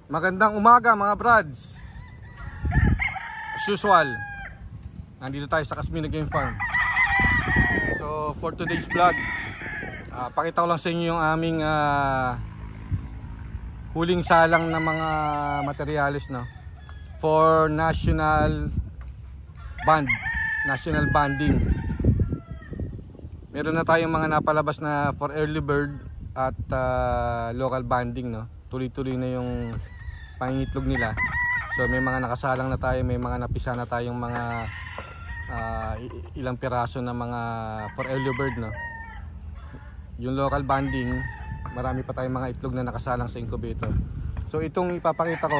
Magandang umaga mga brads. As usual, nandito tayo sa Casmina Game Farm. So for today's vlog, pakita ko lang sa inyo yung aming huling salang ng mga materyales, no, for national banding. Meron na tayong mga napalabas na for early bird at local banding, no. Tuloy-tuloy na yung pangingitlog nila. So may mga nakasalang na tayo, may mga napisa na tayong mga ilang piraso na mga for early bird, no. Yung local banding, marami pa tayong mga itlog na nakasalang sa incubator. So itong ipapakita ko,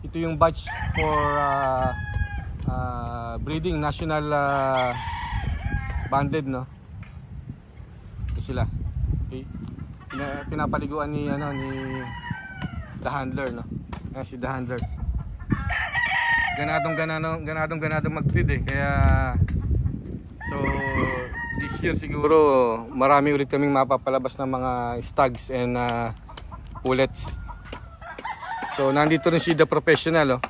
ito yung batch for breeding national banded, no. Ito sila. Okay. Pinapaliguan ni The Handler, no. Si The Handler. Ganadong mag-breed kaya so this year siguro marami ulit kaming mapapalabas ng mga stags and pullets. So nandito rin si The Professional, oh.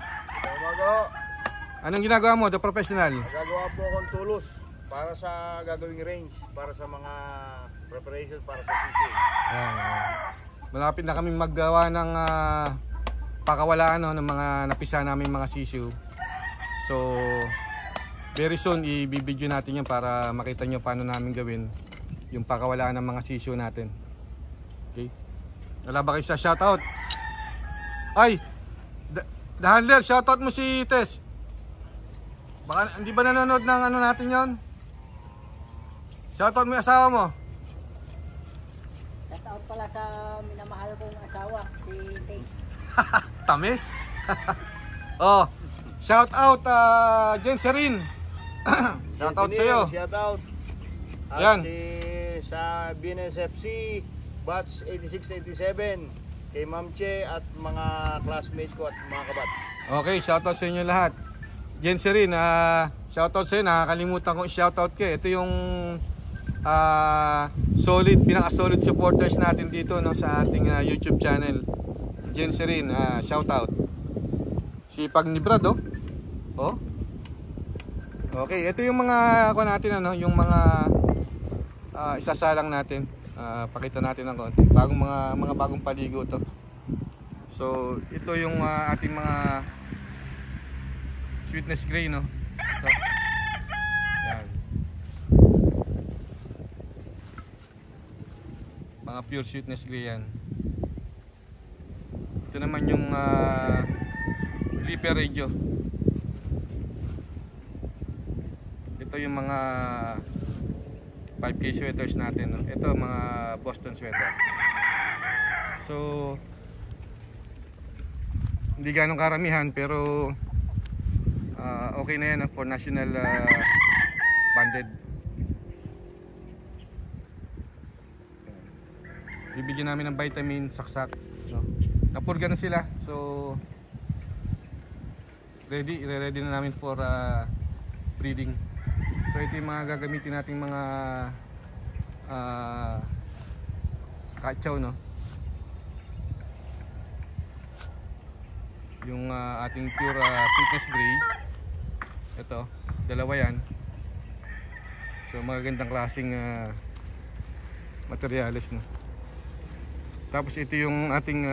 Anong ginagawa mo, The Professional? Gagawa po akong tulos para sa gagawing range, para sa mga preparation para sa sisig. Malapit na kaming maggawa ng pakawalaan, no, ng mga napisa namin mga sisiu. So very soon i-video natin yan para makita nyo paano namin gawin yung pakawalaan ng mga sisiu natin. Okay? Wala ba kayo sa shoutout? Ay! The Handler, shoutout mo si Tess. Baka hindi ba nanonood ng ano natin yon? Shoutout mo yung asawa mo. Shoutout pala sa minamahal kong asawa, si Tess. Tamis? Oh, shoutout Jenserin. Shoutout sa iyo. Shoutout. Yan. Sa BNSFC batch 8687 kay Ma'am Che at mga classmates ko at mga kabat. Okay, shoutout sa inyo lahat. Jenserin, shoutout sa iyo. Nakakalimutan kong shoutout ka. Ito yung pinaka-solid supporters natin dito, no, sa ating YouTube channel. Jenserin, shoutout. Sipag ni Brad, oh. Oh. Okay, ito yung mga ako natin, ano, yung mga isasalang natin. Pakita natin ng konti. Mga bagong paligo to. So, ito yung ating mga sweetness gray, no. Ito. Yan. Mga pure sweetness gray yan. Ito naman yung Flipper Radio. Ito yung mga 5K sweaters natin, no? Ito mga Boston sweater. So hindi ganong karamihan pero okay na yan for national banded. Bibigyan namin ng vitamin, saksak, no? Napurga na sila, so ready na namin for breeding. So ito yung mga gagamitin nating mga kachaw, no? Yung ating pure sweetness gray. Ito, dalawa yan. So magagandang klaseng materyales, no? Tapos ito yung ating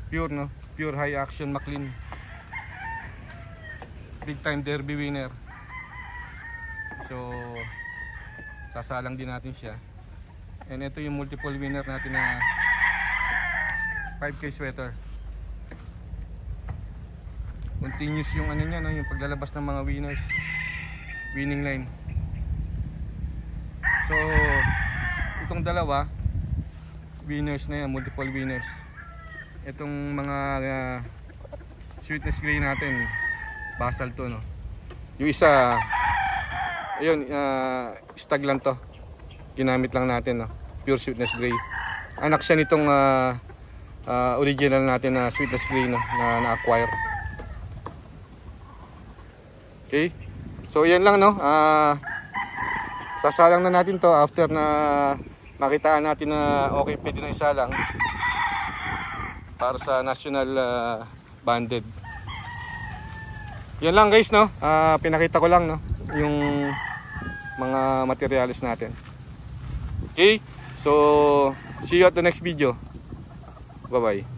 pure, no? Pure high action McLean. Big time derby winner. So sasalang din natin siya. And ito yung multiple winner natin na 5K sweater. Continuous yung ano niya, no? Yung paglalabas ng mga winners, winning line. So itong dalawa winners na yan, multiple winners. Itong mga sweetness gray natin, basal to, no. Yung isa, ayun, stag lang to, ginamit lang natin, no? Pure sweetness gray. Anak siya nitong original natin na sweetness gray, no, na na-acquire. Okay, so yan lang, no. Sasalang na natin to after na makitaan natin na okay, pwede na isa lang para sa national banded. Yan lang guys, no? Pinakita ko lang, no, yung mga materials natin. Okay, so see you at the next video. Bye bye.